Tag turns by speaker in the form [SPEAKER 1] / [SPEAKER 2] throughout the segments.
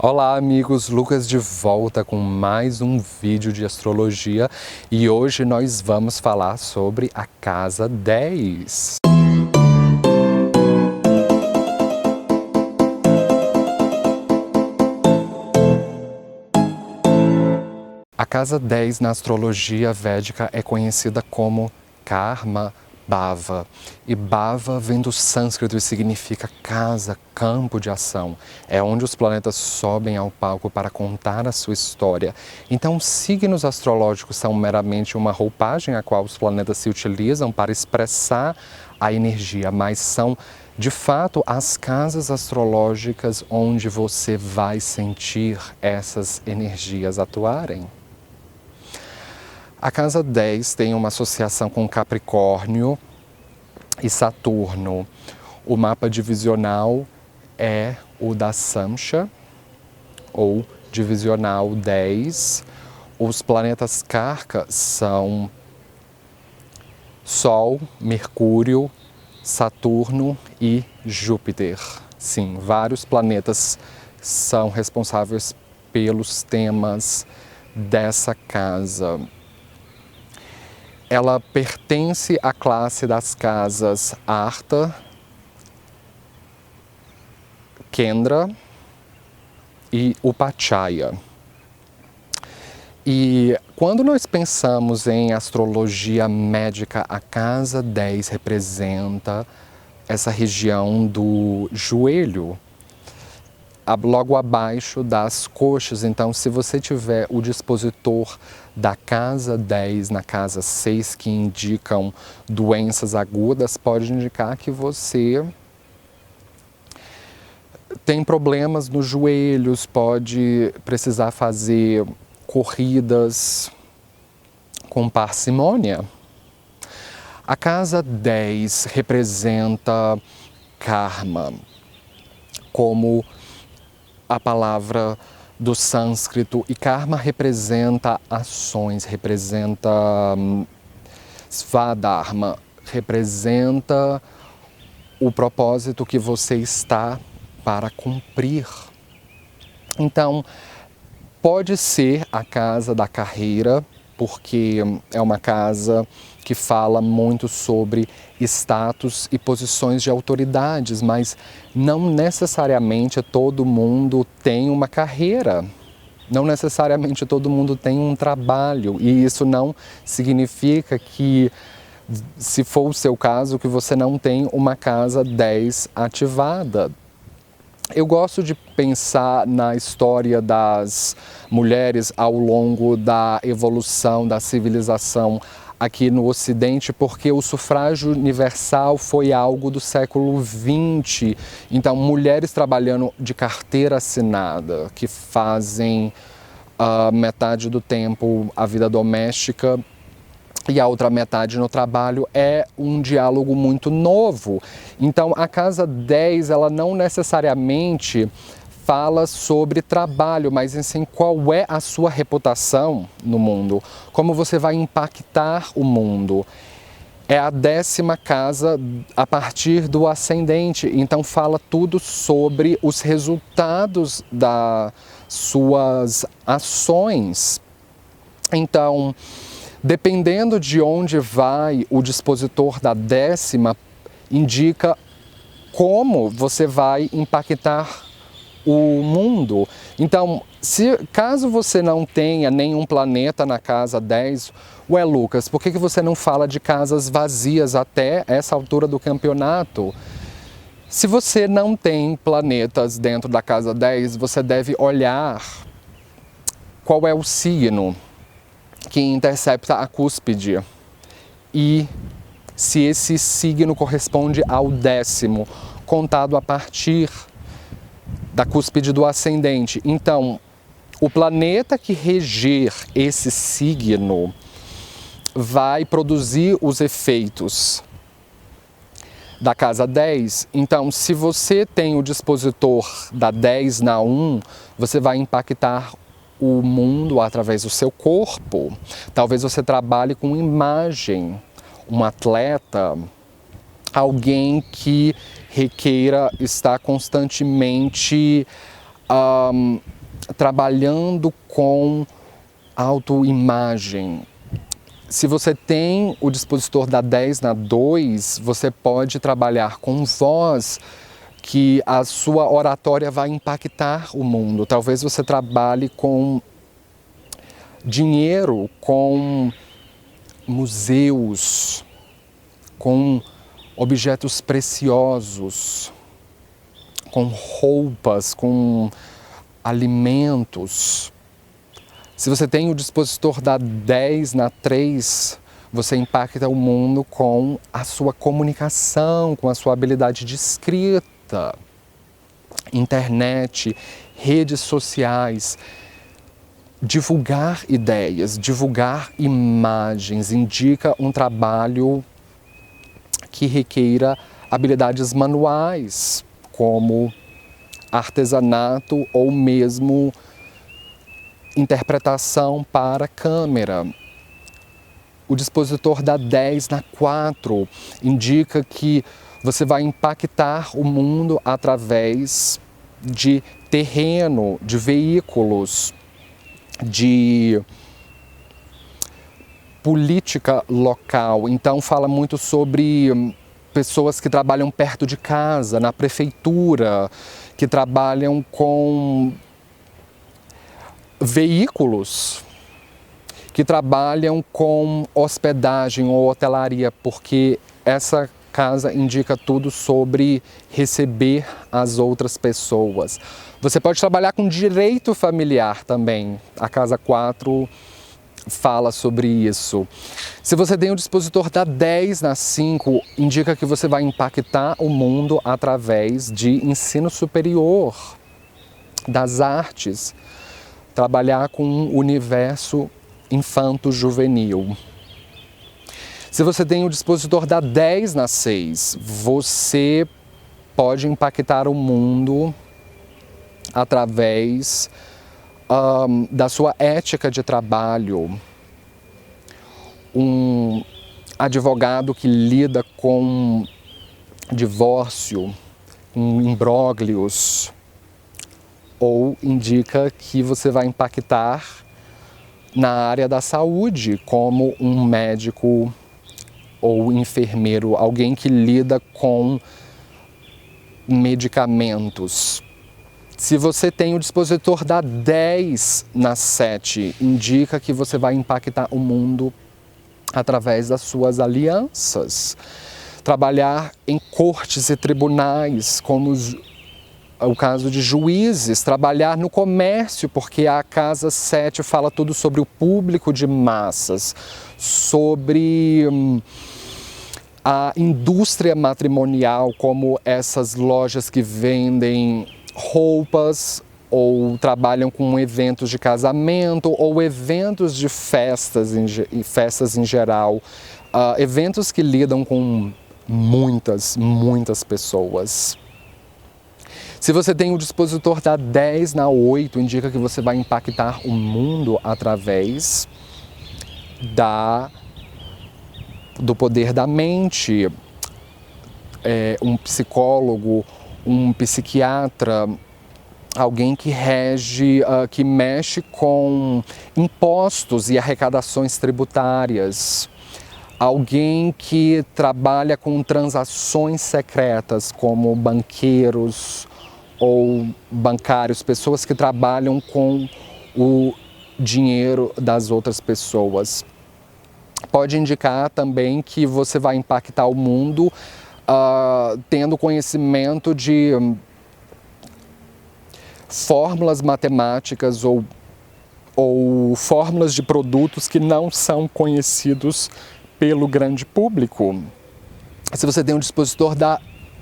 [SPEAKER 1] Olá amigos, Lucas de volta com mais um vídeo de astrologia e hoje nós vamos falar sobre a casa 10. A casa 10 na astrologia védica é conhecida como Karma Bhava. E Bhava vem do sânscrito e significa casa, campo de ação. É onde os planetas sobem ao palco para contar a sua história. Então, signos astrológicos são meramente uma roupagem a qual os planetas se utilizam para expressar a energia, mas são, de fato, as casas astrológicas onde você vai sentir essas energias atuarem. A casa 10 tem uma associação com Capricórnio e Saturno. O mapa divisional é o da Samsha, ou divisional 10. Os planetas Karka são Sol, Mercúrio, Saturno e Júpiter. Sim, vários planetas são responsáveis pelos temas dessa casa. Ela pertence à classe das casas Artha, Kendra e Upachaya. E quando nós pensamos em astrologia médica, a casa 10 representa essa região do joelho, logo abaixo das coxas. Então, se você tiver o dispositor da casa 10 na casa 6, que indicam doenças agudas, pode indicar que você tem problemas nos joelhos, pode precisar fazer corridas com parcimônia. A casa 10 representa karma, como a palavra do sânscrito, e karma representa ações, representa svadharma, representa o propósito que você está para cumprir. Então, pode ser a casa da carreira, porque é uma casa que fala muito sobre status e posições de autoridades, mas não necessariamente todo mundo tem uma carreira, não necessariamente todo mundo tem um trabalho, e isso não significa que, se for o seu caso, que você não tem uma casa 10 ativada. Eu gosto de pensar na história das mulheres ao longo da evolução da civilização aqui no Ocidente, porque o sufrágio universal foi algo do século XX. Então, mulheres trabalhando de carteira assinada, que fazem metade do tempo a vida doméstica e a outra metade no trabalho, é um diálogo muito novo. Então, a casa 10, ela não necessariamente fala sobre trabalho, mas em sim qual é a sua reputação no mundo, como você vai impactar o mundo. É a 10ª casa a partir do ascendente, então fala tudo sobre os resultados das suas ações. Então, dependendo de onde vai o dispositor da 10ª, indica como você vai impactar o mundo. Então, caso você não tenha nenhum planeta na casa 10, ué Lucas, por que você não fala de casas vazias até essa altura do campeonato? Se você não tem planetas dentro da casa 10, você deve olhar qual é o signo que intercepta a cúspide e se esse signo corresponde ao 10º, contado a partir da cúspide do ascendente. Então, o planeta que reger esse signo vai produzir os efeitos da casa 10. Então, se você tem o dispositor da 10 na 1, você vai impactar o mundo através do seu corpo. Talvez você trabalhe com imagem, um atleta, alguém que requeira estar constantemente trabalhando com autoimagem. Se você tem o dispositor da 10 na 2, você pode trabalhar com voz, que a sua oratória vai impactar o mundo. Talvez você trabalhe com dinheiro, com museus, com objetos preciosos, com roupas, com alimentos. Se você tem o dispositor da 10 na 3, você impacta o mundo com a sua comunicação, com a sua habilidade de escrita, internet, redes sociais. Divulgar ideias, divulgar imagens, indica um trabalho que requeira habilidades manuais, como artesanato ou mesmo interpretação para câmera. O dispositor da 10 na 4 indica que você vai impactar o mundo através de terreno, de veículos, de política local. Então fala muito sobre pessoas que trabalham perto de casa, na prefeitura, que trabalham com veículos, que trabalham com hospedagem ou hotelaria, porque essa casa indica tudo sobre receber as outras pessoas. Você pode trabalhar com direito familiar também. A casa 4 fala sobre isso. Se você tem o dispositor da 10 na 5, indica que você vai impactar o mundo através de ensino superior, das artes, trabalhar com um universo infanto-juvenil. Se você tem o dispositor da 10 na 6, você pode impactar o mundo através da sua ética de trabalho. Um advogado que lida com divórcio, com imbróglios, ou indica que você vai impactar na área da saúde, como um médico ou enfermeiro, alguém que lida com medicamentos. Se você tem o dispositor da 10 na 7, indica que você vai impactar o mundo através das suas alianças. Trabalhar em cortes e tribunais, como o caso de juízes, trabalhar no comércio, porque a casa 7 fala tudo sobre o público de massas, sobre a indústria matrimonial, como essas lojas que vendem roupas ou trabalham com eventos de casamento ou eventos de festas em geral, eventos que lidam com muitas pessoas. Se você tem o dispositor da 10 na 8, indica que você vai impactar o mundo através do poder da mente. Um psicólogo, um psiquiatra, alguém que rege, que mexe com impostos e arrecadações tributárias. Alguém que trabalha com transações secretas, como banqueiros ou bancários, pessoas que trabalham com o dinheiro das outras pessoas. Pode indicar também que você vai impactar o mundo tendo conhecimento de fórmulas matemáticas ou fórmulas de produtos que não são conhecidos pelo grande público. Se você tem um dispositor da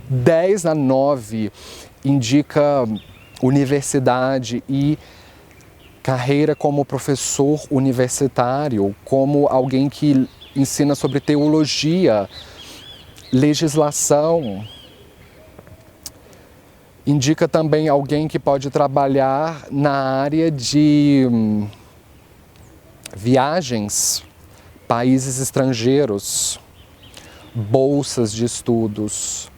[SPEAKER 1] 10 na 9, indica universidade e carreira como professor universitário, como alguém que ensina sobre teologia, legislação. Indica também alguém que pode trabalhar na área de viagens, países estrangeiros, bolsas de estudos.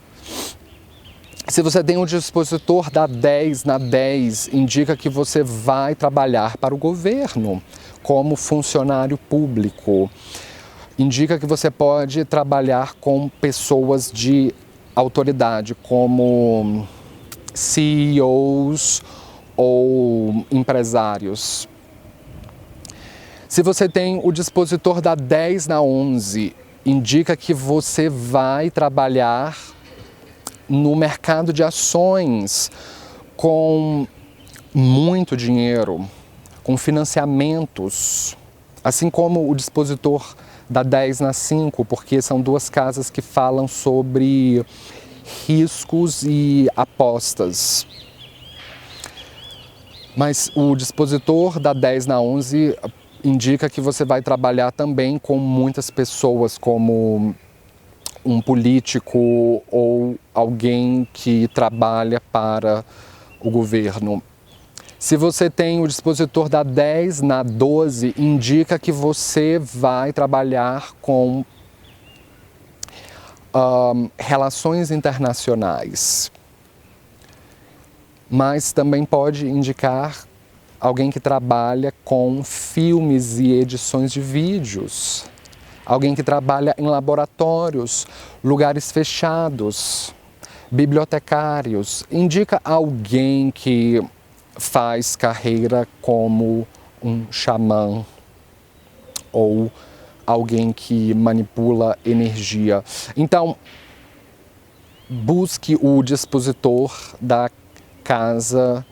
[SPEAKER 1] Se você tem um dispositor da 10 na 10, indica que você vai trabalhar para o governo como funcionário público. Indica que você pode trabalhar com pessoas de autoridade, como CEOs ou empresários. Se você tem o dispositor da 10 na 11, indica que você vai trabalhar no mercado de ações com muito dinheiro, com financiamentos, assim como o dispositor da 10 na 5, porque são duas casas que falam sobre riscos e apostas. Mas o dispositor da 10 na 11 indica que você vai trabalhar também com muitas pessoas, como um político ou alguém que trabalha para o governo. Se você tem o dispositor da 10 na 12, indica que você vai trabalhar com relações internacionais. Mas também pode indicar alguém que trabalha com filmes e edições de vídeos. Alguém que trabalha em laboratórios, lugares fechados, bibliotecários. Indica alguém que faz carreira como um xamã ou alguém que manipula energia. Então, busque o dispositor da casa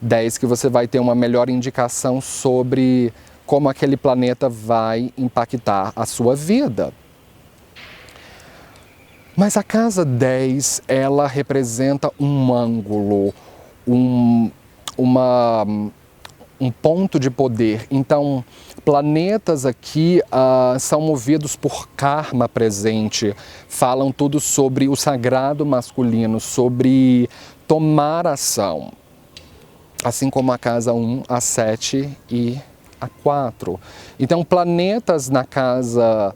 [SPEAKER 1] 10, que você vai ter uma melhor indicação sobre como aquele planeta vai impactar a sua vida. Mas a casa 10, ela representa um ângulo, um ponto de poder. Então, planetas aqui são movidos por karma presente, falam tudo sobre o sagrado masculino, sobre tomar ação. Assim como a casa 1, a 7 e a 4. Então, planetas na casa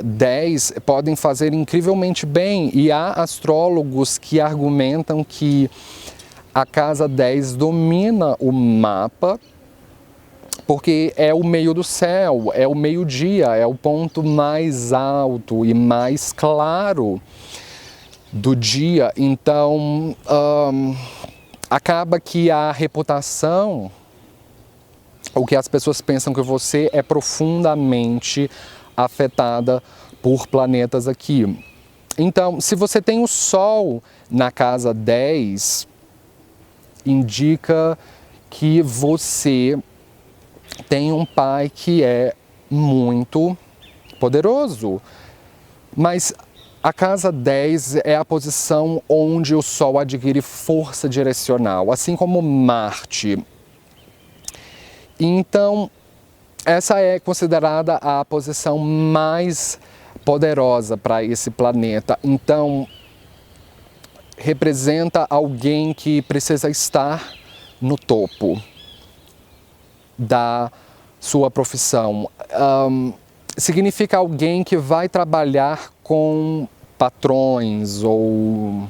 [SPEAKER 1] 10 podem fazer incrivelmente bem, e há astrólogos que argumentam que a casa 10 domina o mapa porque é o meio do céu, é o meio-dia, é o ponto mais alto e mais claro do dia. Então, acaba que a reputação, o que as pessoas pensam que você é profundamente afetada por planetas aqui. Então, se você tem o Sol na casa 10, indica que você tem um pai que é muito poderoso. Mas a casa 10 é a posição onde o Sol adquire força direcional, assim como Marte. Então, essa é considerada a posição mais poderosa para esse planeta. Então, representa alguém que precisa estar no topo da sua profissão. Significa alguém que vai trabalhar com patrões ou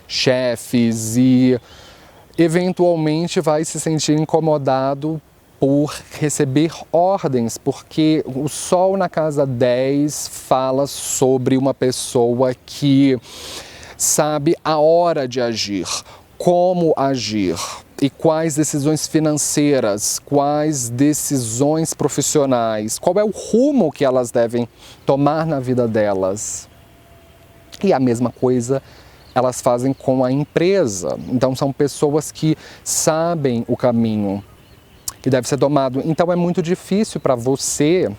[SPEAKER 1] chefes e eventualmente vai se sentir incomodado por receber ordens, porque o Sol na casa 10 fala sobre uma pessoa que sabe a hora de agir, como agir e quais decisões financeiras, quais decisões profissionais, qual é o rumo que elas devem tomar na vida delas. E a mesma coisa elas fazem com a empresa. Então são pessoas que sabem o caminho que deve ser tomado. Então é muito difícil para você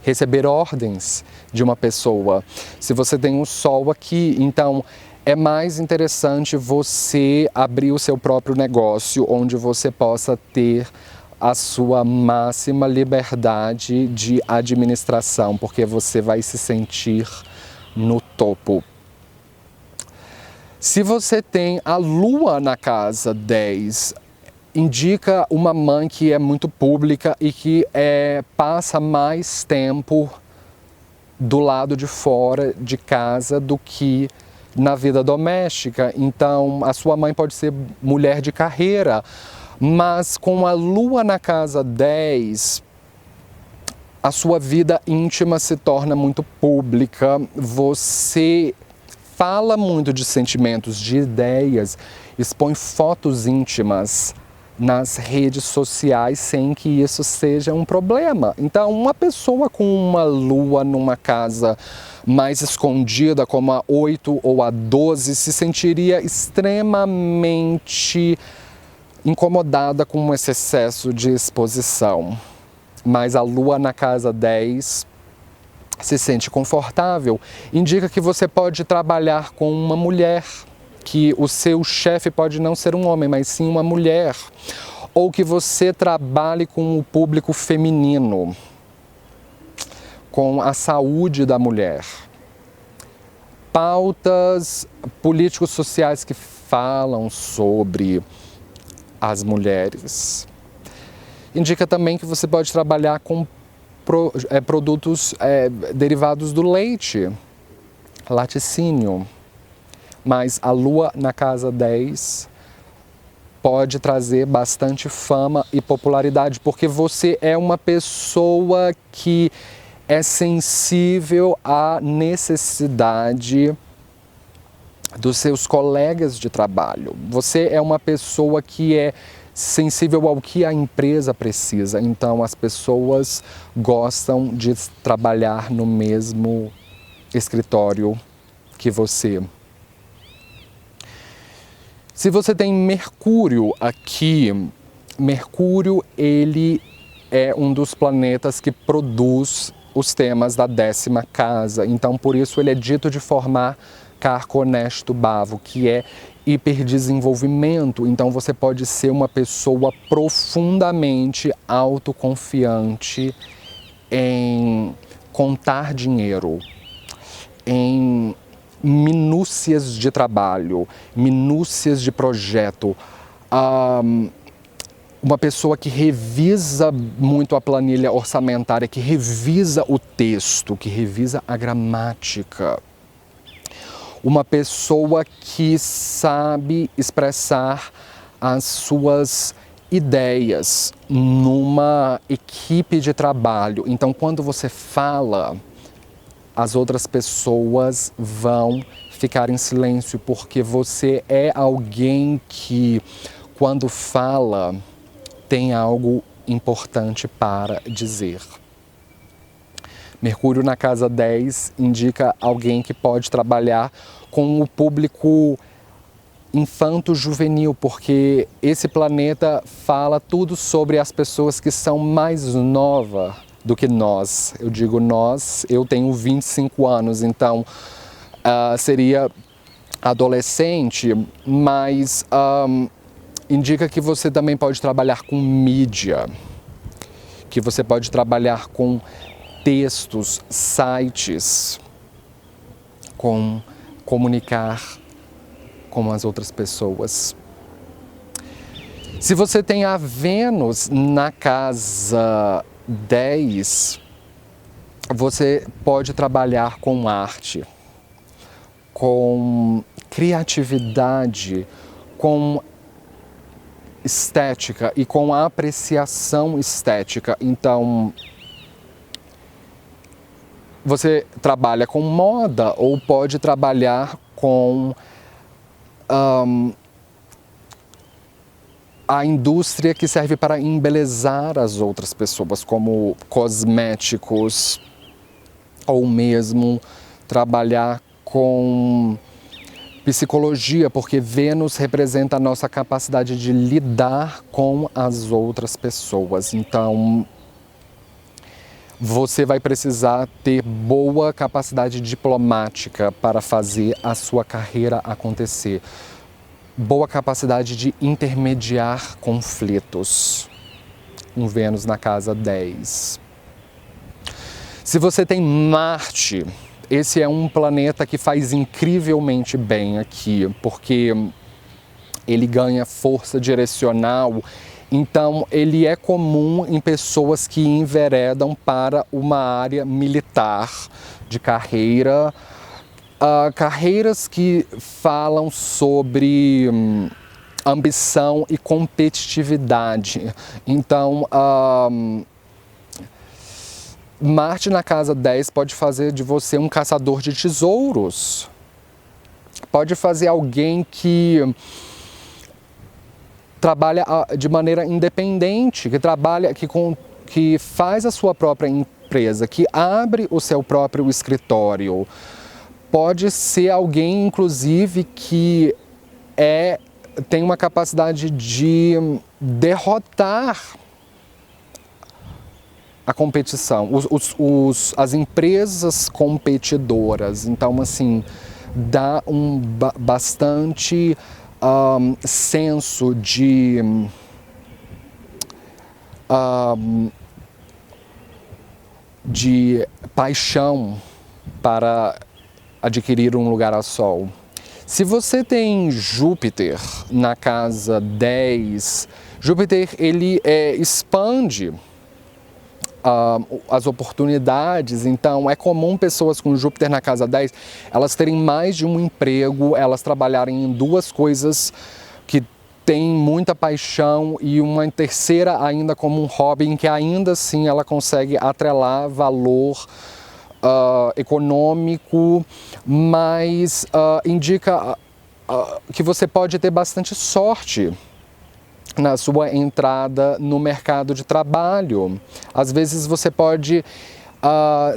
[SPEAKER 1] receber ordens de uma pessoa. Se você tem um Sol aqui, então é mais interessante você abrir o seu próprio negócio, onde você possa ter a sua máxima liberdade de administração, porque você vai se sentir no topo. Se você tem a Lua na casa 10, indica uma mãe que é muito pública e que passa mais tempo do lado de fora de casa do que na vida doméstica, então a sua mãe pode ser mulher de carreira, mas com a Lua na casa 10, a sua vida íntima se torna muito pública, você fala muito de sentimentos, de ideias, expõe fotos íntimas nas redes sociais sem que isso seja um problema. Então, uma pessoa com uma lua numa casa mais escondida, como a 8 ou a 12, se sentiria extremamente incomodada com esse excesso de exposição. Mas a lua na casa 10 se sente confortável, indica que você pode trabalhar com uma mulher, que o seu chefe pode não ser um homem, mas sim uma mulher, ou que você trabalhe com o público feminino, com a saúde da mulher. Pautas políticos sociais que falam sobre as mulheres. Indica também que você pode trabalhar com produtos derivados do leite, laticínio. Mas a lua na casa 10 pode trazer bastante fama e popularidade, porque você é uma pessoa que é sensível à necessidade dos seus colegas de trabalho. Você é uma pessoa que é sensível ao que a empresa precisa, então as pessoas gostam de trabalhar no mesmo escritório que você. Se você tem Mercúrio aqui, Mercúrio ele é um dos planetas que produz os temas da 10ª casa, então por isso ele é dito de formar Carco Honesto Bavo, que é hiperdesenvolvimento, então você pode ser uma pessoa profundamente autoconfiante em contar dinheiro, em minúcias de trabalho, minúcias de projeto, uma pessoa que revisa muito a planilha orçamentária, que revisa o texto, que revisa a gramática. Uma pessoa que sabe expressar as suas ideias numa equipe de trabalho. Então, quando você fala, as outras pessoas vão ficar em silêncio, porque você é alguém que, quando fala, tem algo importante para dizer. Mercúrio na casa 10 indica alguém que pode trabalhar com o público infanto-juvenil, porque esse planeta fala tudo sobre as pessoas que são mais novas do que nós. Eu digo nós, eu tenho 25 anos, então seria adolescente, mas indica que você também pode trabalhar com mídia, que você pode trabalhar com textos, sites, com comunicar com as outras pessoas. Se você tem a Vênus na casa 10, você pode trabalhar com arte, com criatividade, com estética e com a apreciação estética. Então, você trabalha com moda ou pode trabalhar com a indústria que serve para embelezar as outras pessoas, como cosméticos, ou mesmo trabalhar com psicologia, porque Vênus representa a nossa capacidade de lidar com as outras pessoas. Então, você vai precisar ter boa capacidade diplomática para fazer a sua carreira acontecer. Boa capacidade de intermediar conflitos. Um Vênus na casa 10. Se você tem Marte, esse é um planeta que faz incrivelmente bem aqui, porque ele ganha força direcional. Então, ele é comum em pessoas que enveredam para uma área militar de carreira, carreiras que falam sobre ambição e competitividade. Então, Marte na casa 10 pode fazer de você um caçador de tesouros. Pode fazer alguém que trabalha de maneira independente, que faz a sua própria empresa, que abre o seu próprio escritório. Pode ser alguém, inclusive, que tem uma capacidade de derrotar a competição, as empresas competidoras. Então, assim, dá um bastante senso de paixão para adquirir um lugar a sol. Se você tem Júpiter na casa 10, Júpiter ele expande as oportunidades. Então é comum pessoas com Júpiter na casa 10, elas terem mais de um emprego, elas trabalharem em duas coisas que têm muita paixão e uma terceira ainda como um hobby, em que ainda assim ela consegue atrelar valor econômico, mas indica que você pode ter bastante sorte na sua entrada no mercado de trabalho. Às vezes você pode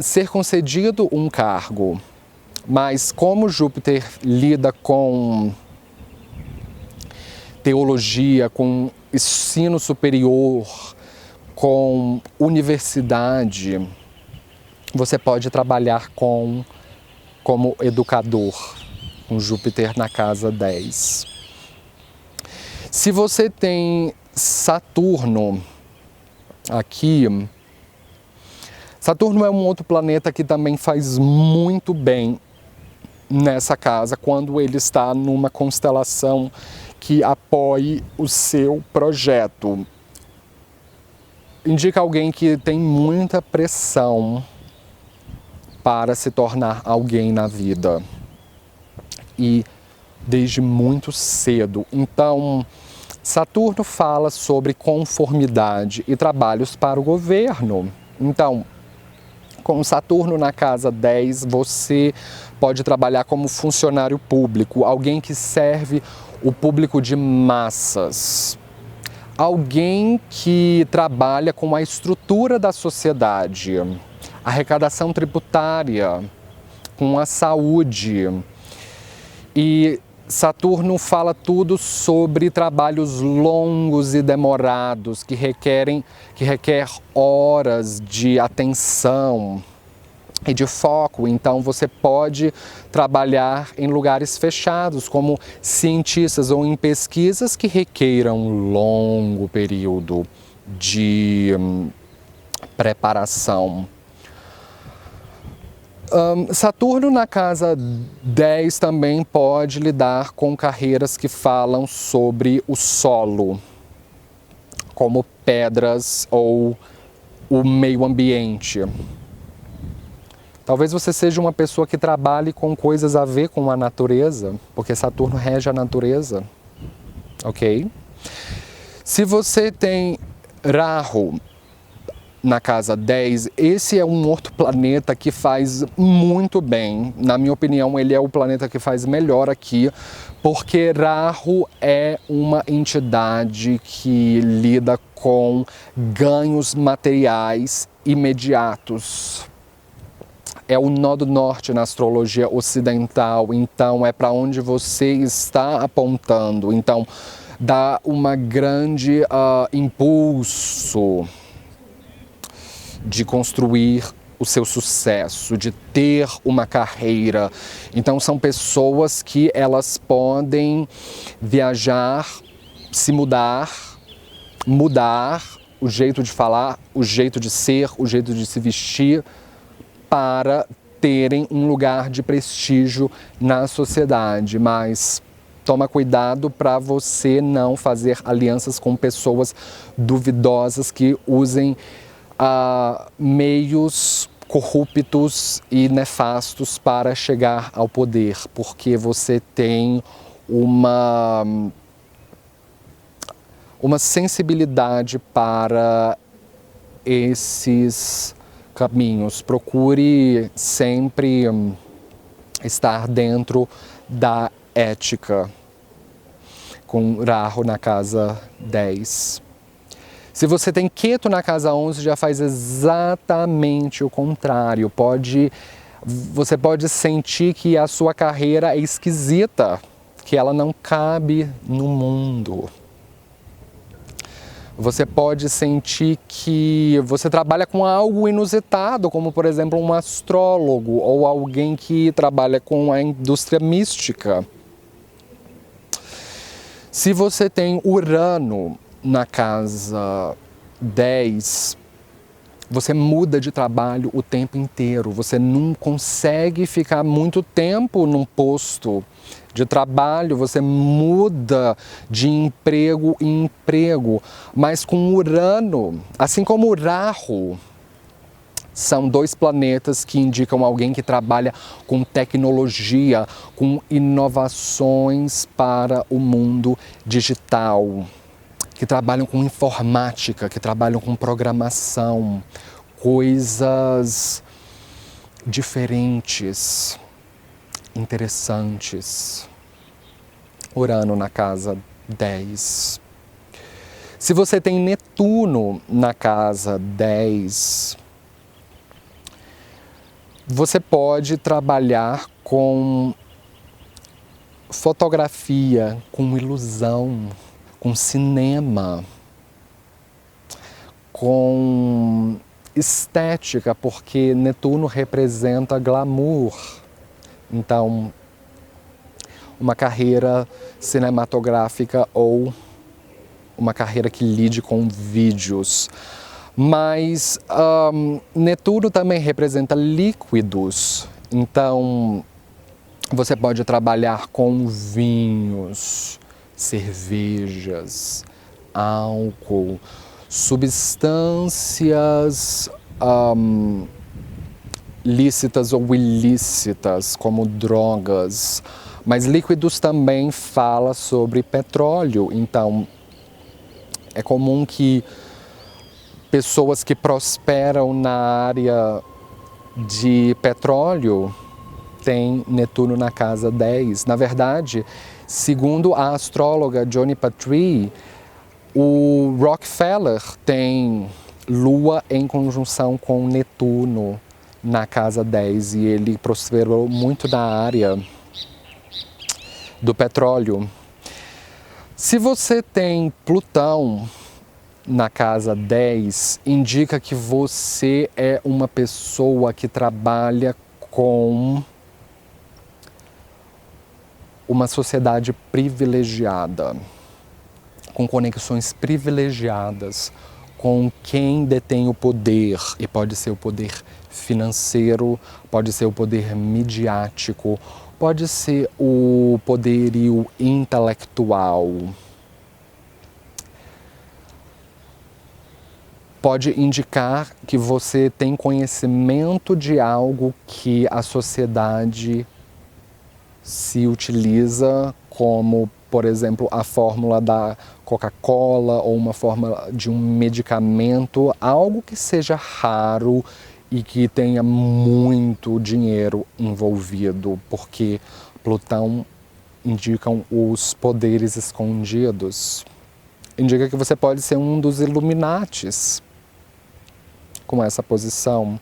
[SPEAKER 1] ser concedido um cargo, mas como Júpiter lida com teologia, com ensino superior, com universidade, você pode trabalhar como educador, com Júpiter na casa 10. Se você tem Saturno aqui, Saturno é um outro planeta que também faz muito bem nessa casa quando ele está numa constelação que apoie o seu projeto. Indica alguém que tem muita pressão para se tornar alguém na vida, e desde muito cedo. Então, Saturno fala sobre conformidade e trabalhos para o governo. Então, com Saturno na casa 10, você pode trabalhar como funcionário público, alguém que serve o público de massas, alguém que trabalha com a estrutura da sociedade, arrecadação tributária, com a saúde. E Saturno fala tudo sobre trabalhos longos e demorados, que requer horas de atenção e de foco. Então você pode trabalhar em lugares fechados, como cientistas, ou em pesquisas que requeiram um longo período de preparação. Saturno na casa 10 também pode lidar com carreiras que falam sobre o solo, como pedras ou o meio ambiente. Talvez você seja uma pessoa que trabalhe com coisas a ver com a natureza, porque Saturno rege a natureza, ok? Se você tem Rahu na casa 10, esse é um outro planeta que faz muito bem. Na minha opinião, ele é o planeta que faz melhor aqui, porque Rahu é uma entidade que lida com ganhos materiais imediatos. É o nó do norte na astrologia ocidental, então é para onde você está apontando. Então, dá uma grande impulso de construir o seu sucesso, de ter uma carreira. Então são pessoas que elas podem viajar, se mudar o jeito de falar, o jeito de ser, o jeito de se vestir, para terem um lugar de prestígio na sociedade. Mas toma cuidado para você não fazer alianças com pessoas duvidosas que usem meios corruptos e nefastos para chegar ao poder, porque você tem uma sensibilidade para esses caminhos. Procure sempre estar dentro da ética, com Rahu na casa 10. Se você tem Ketu na casa 11, já faz exatamente o contrário. Você pode sentir que a sua carreira é esquisita, que ela não cabe no mundo. Você pode sentir que você trabalha com algo inusitado, como, por exemplo, um astrólogo ou alguém que trabalha com a indústria mística. Se você tem Urano na casa 10, você muda de trabalho o tempo inteiro. Você não consegue ficar muito tempo num posto de trabalho, você muda de emprego em emprego. Mas com Urano, assim como Rahu, são dois planetas que indicam alguém que trabalha com tecnologia, com inovações para o mundo digital, que trabalham com informática, que trabalham com programação, coisas diferentes, interessantes. Urano na casa 10. Se você tem Netuno na casa 10, você pode trabalhar com fotografia, com ilusão, com cinema, com estética, porque Netuno representa glamour. Então, uma carreira cinematográfica ou uma carreira que lide com vídeos. Mas Netuno também representa líquidos, então você pode trabalhar com vinhos, cervejas, álcool, substâncias lícitas ou ilícitas, como drogas. Mas líquidos também fala sobre petróleo, então é comum que pessoas que prosperam na área de petróleo têm Netuno na casa 10. Na verdade, segundo a astróloga Johnny Patry, o Rockefeller tem Lua em conjunção com Netuno na casa 10 e ele prosperou muito na área do petróleo. Se você tem Plutão na casa 10, indica que você é uma pessoa que trabalha com uma sociedade privilegiada, com conexões privilegiadas com quem detém o poder, e pode ser o poder financeiro, pode ser o poder midiático, pode ser o poderio intelectual. Pode indicar que você tem conhecimento de algo que a sociedade se utiliza, como, por exemplo, a fórmula da Coca-Cola ou uma fórmula de um medicamento, algo que seja raro e que tenha muito dinheiro envolvido, porque Plutão indicam os poderes escondidos. Indica que você pode ser um dos Illuminatis com essa posição.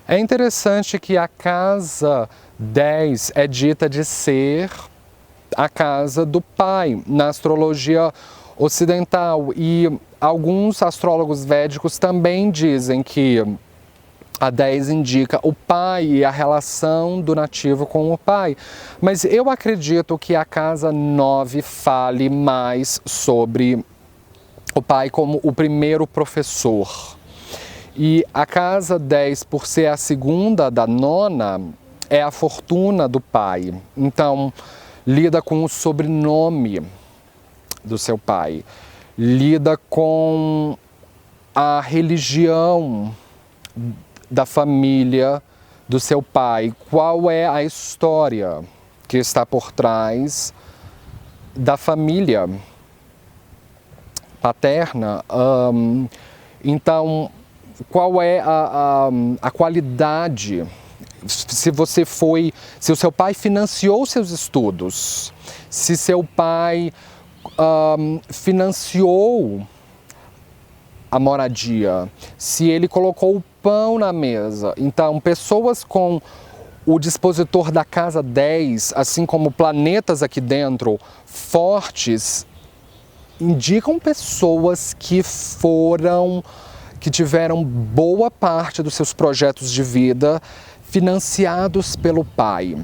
[SPEAKER 1] É interessante que a casa 10 é dita de ser a casa do pai na astrologia ocidental, e alguns astrólogos védicos também dizem que a 10 indica o pai e a relação do nativo com o pai. Mas eu acredito que a casa 9 fale mais sobre o pai como o primeiro professor. E a casa 10, por ser a segunda da nona, é a fortuna do pai. Então, lida com o sobrenome do seu pai, lida com a religião da família do seu pai? Qual é a história que está por trás da família paterna? Então, qual é a qualidade? Se o seu pai financiou seus estudos, se seu pai financiou a moradia, se ele colocou o pão na mesa. Então, pessoas com o dispositor da casa 10, assim como planetas aqui dentro, fortes, indicam pessoas que tiveram boa parte dos seus projetos de vida financiados pelo pai.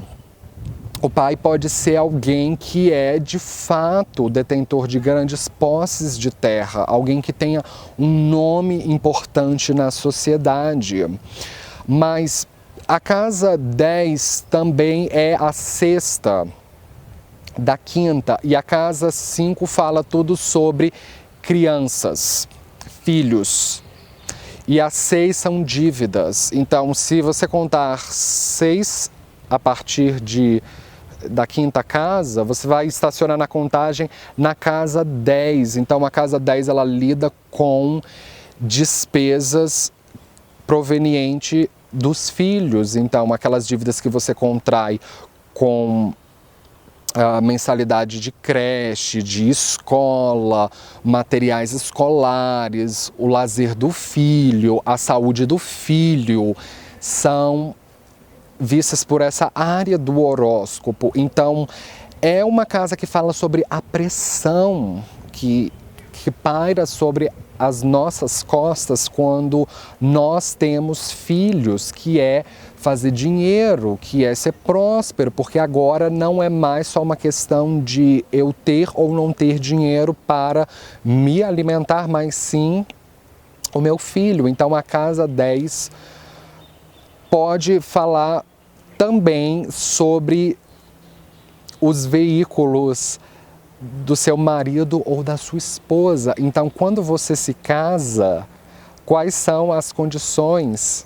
[SPEAKER 1] O pai pode ser alguém que é, de fato, detentor de grandes posses de terra, alguém que tenha um nome importante na sociedade. Mas a casa 10 também é a sexta da quinta, e a casa 5 fala tudo sobre crianças, filhos. E a 6 são dívidas. Então, se você contar 6 a partir da quinta casa, você vai estacionar na contagem na casa 10. Então, a casa 10 ela lida com despesas provenientes dos filhos. Então, aquelas dívidas que você contrai com a mensalidade de creche, de escola, materiais escolares, o lazer do filho, a saúde do filho, são vistas por essa área do horóscopo. Então, é uma casa que fala sobre a pressão que paira sobre as nossas costas quando nós temos filhos, que é fazer dinheiro, que é ser próspero, porque agora não é mais só uma questão de eu ter ou não ter dinheiro para me alimentar, mas sim o meu filho. Então a casa 10 pode falar também sobre os veículos do seu marido ou da sua esposa. Então, quando você se casa, quais são as condições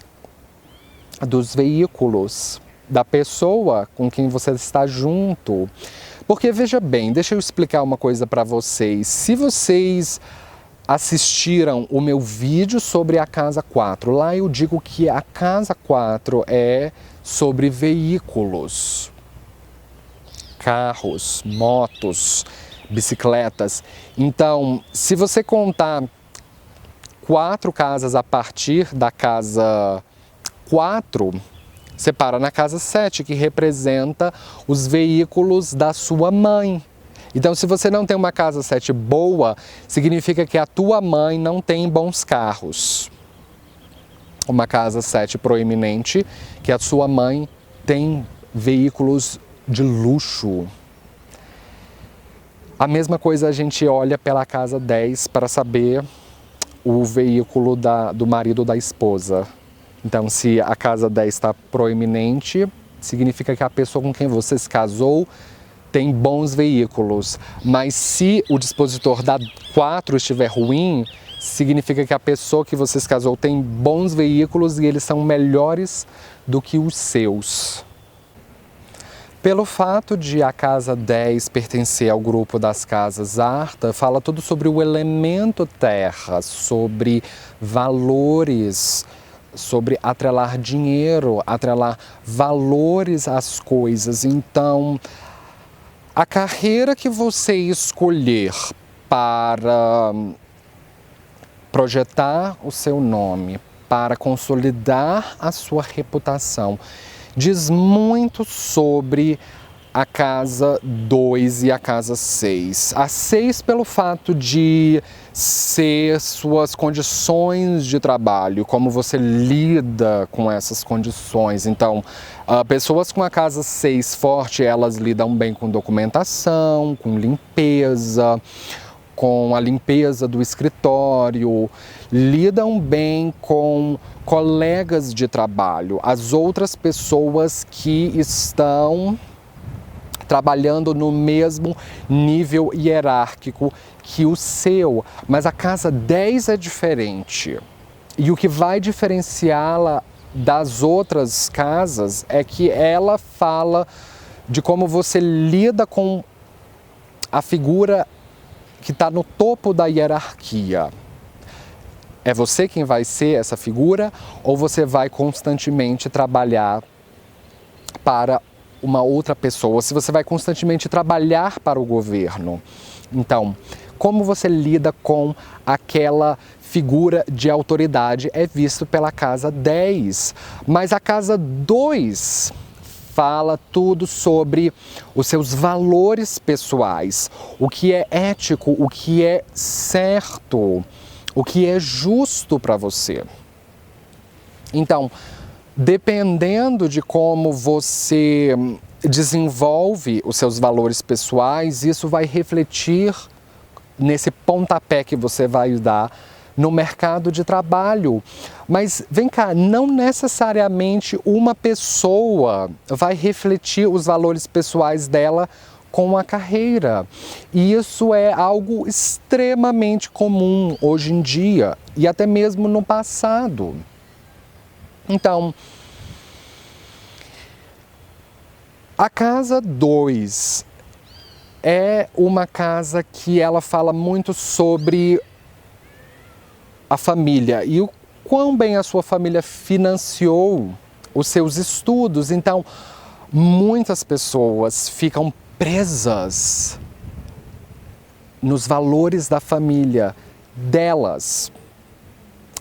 [SPEAKER 1] dos veículos da pessoa com quem você está junto? Porque, veja bem, deixa eu explicar uma coisa para vocês. Se vocês assistiram o meu vídeo sobre a casa 4, lá eu digo que a casa 4 é sobre veículos, carros, motos, bicicletas. Então, se você contar 4 casas a partir da casa 4, você para na casa 7, que representa os veículos da sua mãe. Então, se você não tem uma casa 7 boa, significa que a tua mãe não tem bons carros. Uma casa 7 proeminente, que a sua mãe tem veículos de luxo. A mesma coisa a gente olha pela casa 10 para saber o veículo do marido ou da esposa. Então, se a casa 10 está proeminente, significa que a pessoa com quem você se casou tem bons veículos. Mas se o dispositor da 4 estiver ruim, significa que a pessoa que você se casou tem bons veículos e eles são melhores do que os seus. Pelo fato de a casa 10 pertencer ao grupo das casas Arta, fala tudo sobre o elemento terra, sobre valores, sobre atrelar dinheiro, atrelar valores às coisas. Então, a carreira que você escolher para projetar o seu nome, para consolidar a sua reputação, diz muito sobre a casa 2 e a casa 6. A 6 pelo fato de ser suas condições de trabalho, como você lida com essas condições. Então, pessoas com a casa 6 forte, elas lidam bem com documentação, com limpeza, com a limpeza do escritório, lidam bem com colegas de trabalho, as outras pessoas que estão trabalhando no mesmo nível hierárquico que o seu. Mas a casa 10 é diferente. E o que vai diferenciá-la das outras casas é que ela fala de como você lida com a figura que está no topo da hierarquia. É você quem vai ser essa figura ou você vai constantemente trabalhar para uma outra pessoa? Se você vai constantemente trabalhar para o governo. Então, como você lida com aquela figura de autoridade é visto pela casa 10. Mas a casa 2 fala tudo sobre os seus valores pessoais, o que é ético, o que é certo, o que é justo para você. Então, dependendo de como você desenvolve os seus valores pessoais, isso vai refletir nesse pontapé que você vai dar no mercado de trabalho. Mas vem cá, não necessariamente uma pessoa vai refletir os valores pessoais dela com a carreira. E isso é algo extremamente comum hoje em dia e até mesmo no passado. Então, a casa 2 é uma casa que ela fala muito sobre a família e o quão bem a sua família financiou os seus estudos. Então, muitas pessoas ficam presas nos valores da família delas,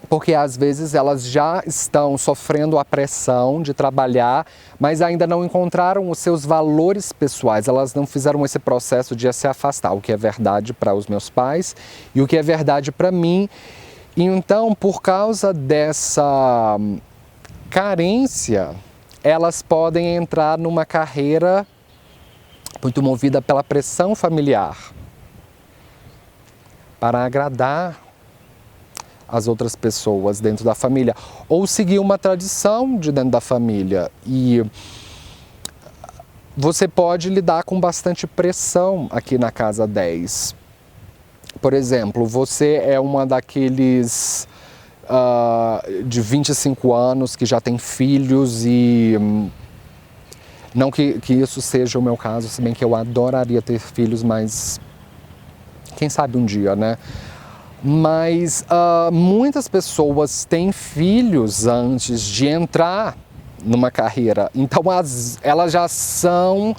[SPEAKER 1] porque às vezes elas já estão sofrendo a pressão de trabalhar, mas ainda não encontraram os seus valores pessoais, elas não fizeram esse processo de se afastar, o que é verdade para os meus pais e o que é verdade para mim. E então, por causa dessa carência, elas podem entrar numa carreira muito movida pela pressão familiar, para agradar as outras pessoas dentro da família, ou seguir uma tradição de dentro da família. E você pode lidar com bastante pressão aqui na casa 10. Por exemplo, você é uma daqueles de 25 anos que já tem filhos e não que isso seja o meu caso, se bem que eu adoraria ter filhos, mas quem sabe um dia, né? Mas muitas pessoas têm filhos antes de entrar numa carreira, então elas já são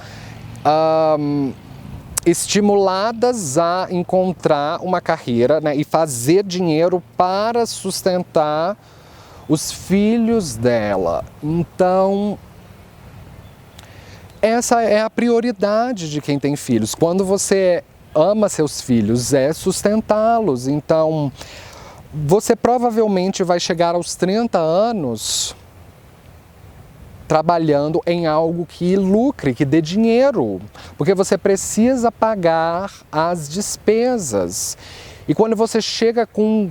[SPEAKER 1] estimuladas a encontrar uma carreira, né, e fazer dinheiro para sustentar os filhos dela. Então, essa é a prioridade de quem tem filhos. Quando você ama seus filhos, é sustentá-los. Então, você provavelmente vai chegar aos 30 anos trabalhando em algo que lucre, que dê dinheiro, porque você precisa pagar as despesas. E quando você chega com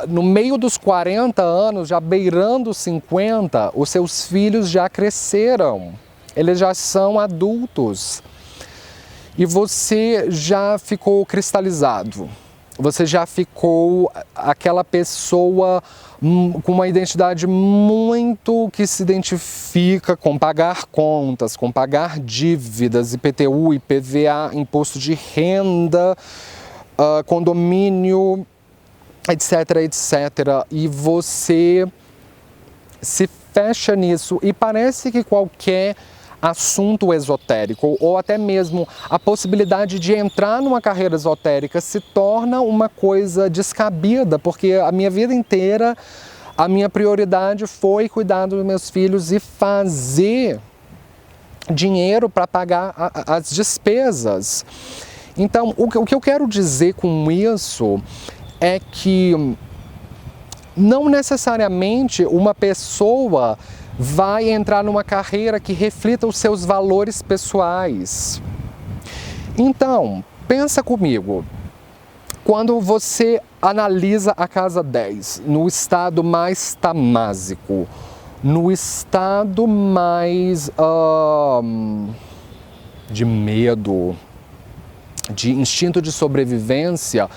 [SPEAKER 1] no meio dos 40 anos, já beirando os 50, os seus filhos já cresceram, eles já são adultos e você já ficou cristalizado. Você já ficou aquela pessoa com uma identidade muito que se identifica com pagar contas, com pagar dívidas, IPTU, IPVA, imposto de renda, condomínio, etc, etc. E você se fecha nisso e parece que qualquer assunto esotérico ou até mesmo a possibilidade de entrar numa carreira esotérica se torna uma coisa descabida, porque a minha vida inteira a minha prioridade foi cuidar dos meus filhos e fazer dinheiro para pagar as despesas. Então, o que eu quero dizer com isso é que não necessariamente uma pessoa vai entrar numa carreira que reflita os seus valores pessoais. Então, pensa comigo, quando você analisa a casa 10 no estado mais tamásico, no estado mais de medo, de instinto de sobrevivência,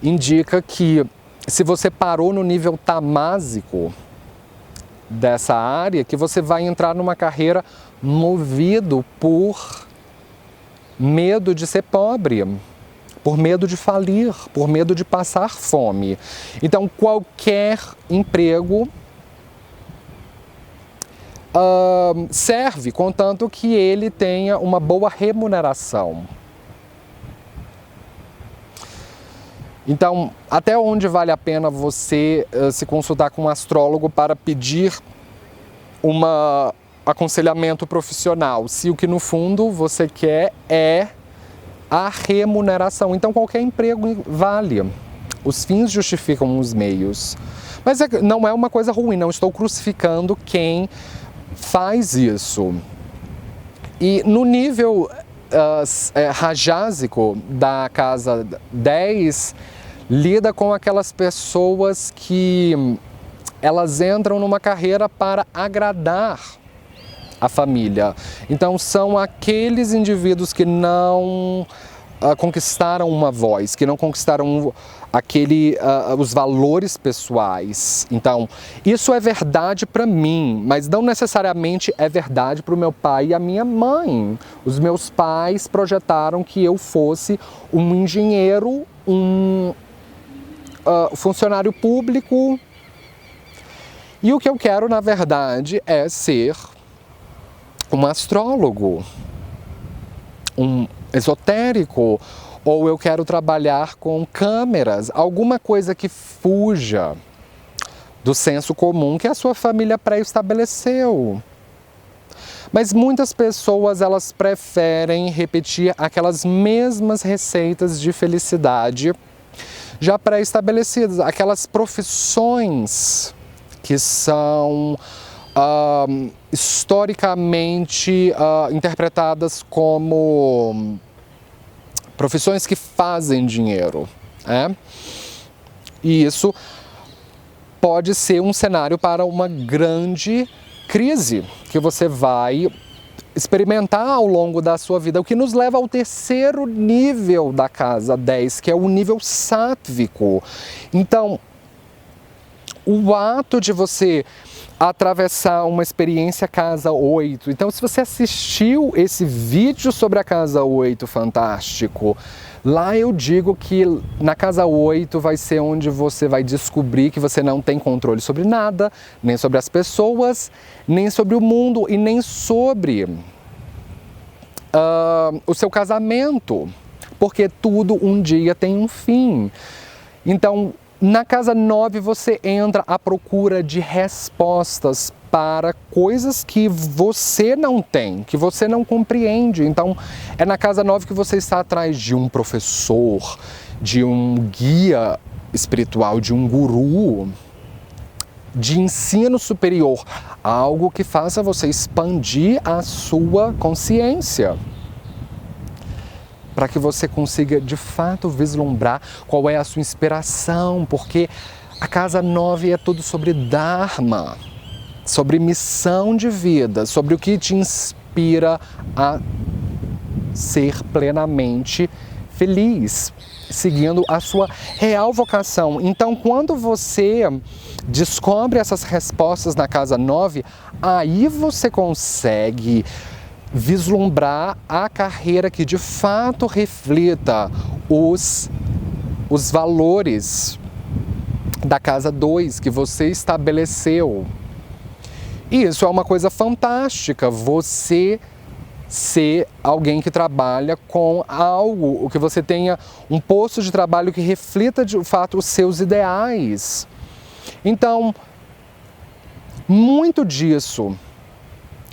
[SPEAKER 1] indica que se você parou no nível tamásico, dessa área que você vai entrar numa carreira movido por medo de ser pobre, por medo de falir, por medo de passar fome. Então, qualquer emprego serve, contanto que ele tenha uma boa remuneração. Então, até onde vale a pena você se consultar com um astrólogo para pedir um aconselhamento profissional, se o que no fundo você quer é a remuneração? Então, qualquer emprego vale. Os fins justificam os meios. Mas não é uma coisa ruim, não estou crucificando quem faz isso. E no nível rajásico da casa 10, lida com aquelas pessoas que elas entram numa carreira para agradar a família. Então são aqueles indivíduos que não conquistaram uma voz, que não conquistaram os valores pessoais. Então, isso é verdade para mim, mas não necessariamente é verdade para o meu pai e a minha mãe. Os meus pais projetaram que eu fosse um engenheiro, um funcionário público. E o que eu quero, na verdade, é ser um astrólogo, um esotérico, ou eu quero trabalhar com câmeras, alguma coisa que fuja do senso comum que a sua família pré-estabeleceu. Mas muitas pessoas, elas preferem repetir aquelas mesmas receitas de felicidade já pré-estabelecidas, aquelas profissões que são historicamente interpretadas como profissões que fazem dinheiro. E isso pode ser um cenário para uma grande crise que você vai experimentar ao longo da sua vida, o que nos leva ao terceiro nível da casa 10, que é o nível sátvico. Então, o ato de você atravessar uma experiência casa 8. Então, se você assistiu esse vídeo sobre a casa 8 fantástico, lá eu digo que na casa 8 vai ser onde você vai descobrir que você não tem controle sobre nada, nem sobre as pessoas, nem sobre o mundo e nem sobre o seu casamento, porque tudo um dia tem um fim. Então, na casa 9 você entra à procura de respostas para coisas que você não tem, que você não compreende. Então, é na casa 9 que você está atrás de um professor, de um guia espiritual, de um guru, de ensino superior, algo que faça você expandir a sua consciência, para que você consiga de fato vislumbrar qual é a sua inspiração, porque a casa 9 é tudo sobre Dharma, sobre missão de vida, sobre o que te inspira a ser plenamente feliz, seguindo a sua real vocação. Então, quando você descobre essas respostas na casa 9, aí você consegue vislumbrar a carreira que de fato reflita os valores da casa 2 que você estabeleceu. E isso é uma coisa fantástica, você ser alguém que trabalha com algo, o que você tenha um posto de trabalho que reflita de fato os seus ideais. Então, muito disso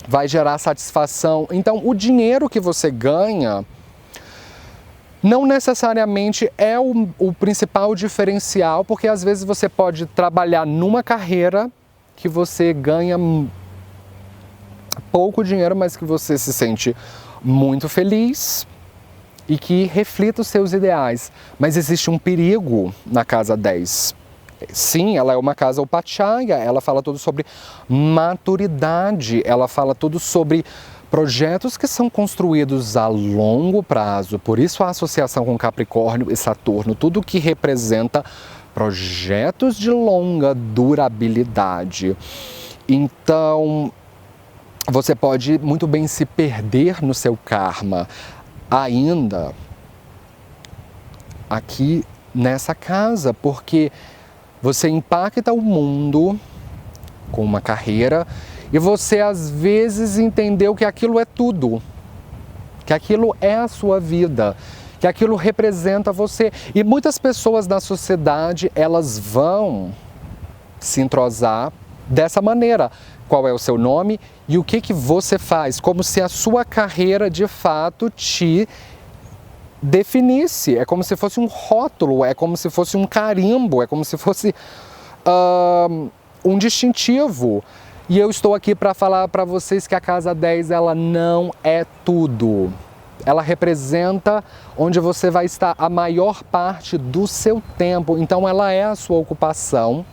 [SPEAKER 1] vai gerar satisfação. Então, o dinheiro que você ganha não necessariamente é o principal diferencial, porque às vezes você pode trabalhar numa carreira que você ganha pouco dinheiro, mas que você se sente muito feliz e que reflita os seus ideais. Mas existe um perigo na casa 10. Sim, ela é uma casa upachaya, ela fala tudo sobre maturidade, ela fala tudo sobre projetos que são construídos a longo prazo. Por isso a associação com Capricórnio e Saturno, tudo que representa projetos de longa durabilidade. Então, você pode muito bem se perder no seu karma ainda aqui nessa casa, porque você impacta o mundo com uma carreira e você às vezes entendeu que aquilo é tudo, que aquilo é a sua vida, que aquilo representa você. E muitas pessoas na sociedade, elas vão se entrosar dessa maneira. Qual é o seu nome e o que você faz, como se a sua carreira de fato te definisse. É como se fosse um rótulo, é como se fosse um carimbo, é como se fosse um distintivo. E eu estou aqui para falar para vocês que a casa 10, ela não é tudo. Ela representa onde você vai estar a maior parte do seu tempo. Então ela é a sua ocupação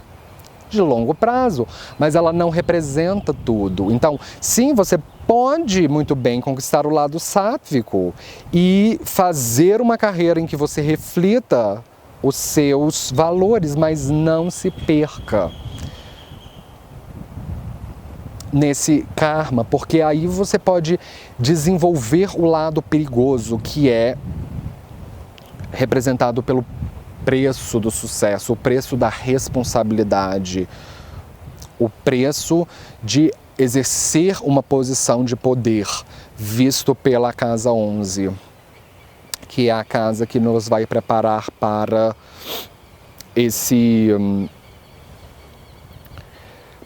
[SPEAKER 1] de longo prazo, mas ela não representa tudo. Então, sim, você pode muito bem conquistar o lado sátvico e fazer uma carreira em que você reflita os seus valores, mas não se perca nesse karma, porque aí você pode desenvolver o lado perigoso, que é representado pelo preço do sucesso, o preço da responsabilidade, o preço de exercer uma posição de poder, visto pela casa 11, que é a casa que nos vai preparar para esse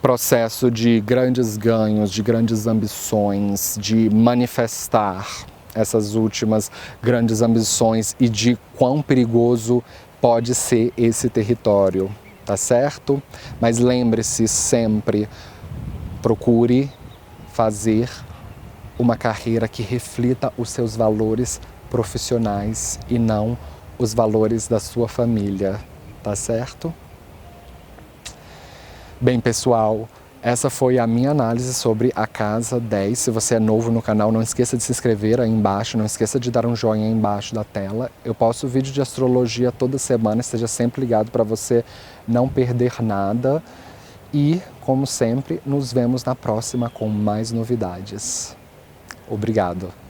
[SPEAKER 1] processo de grandes ganhos, de grandes ambições, de manifestar essas últimas grandes ambições e de quão perigoso pode ser esse território, tá certo? Mas lembre-se sempre, procure fazer uma carreira que reflita os seus valores profissionais e não os valores da sua família, tá certo? Bem, pessoal, essa foi a minha análise sobre a casa 10. Se você é novo no canal, não esqueça de se inscrever aí embaixo, não esqueça de dar um joinha aí embaixo da tela. Eu posto vídeo de astrologia toda semana, esteja sempre ligado para você não perder nada. E, como sempre, nos vemos na próxima com mais novidades. Obrigado.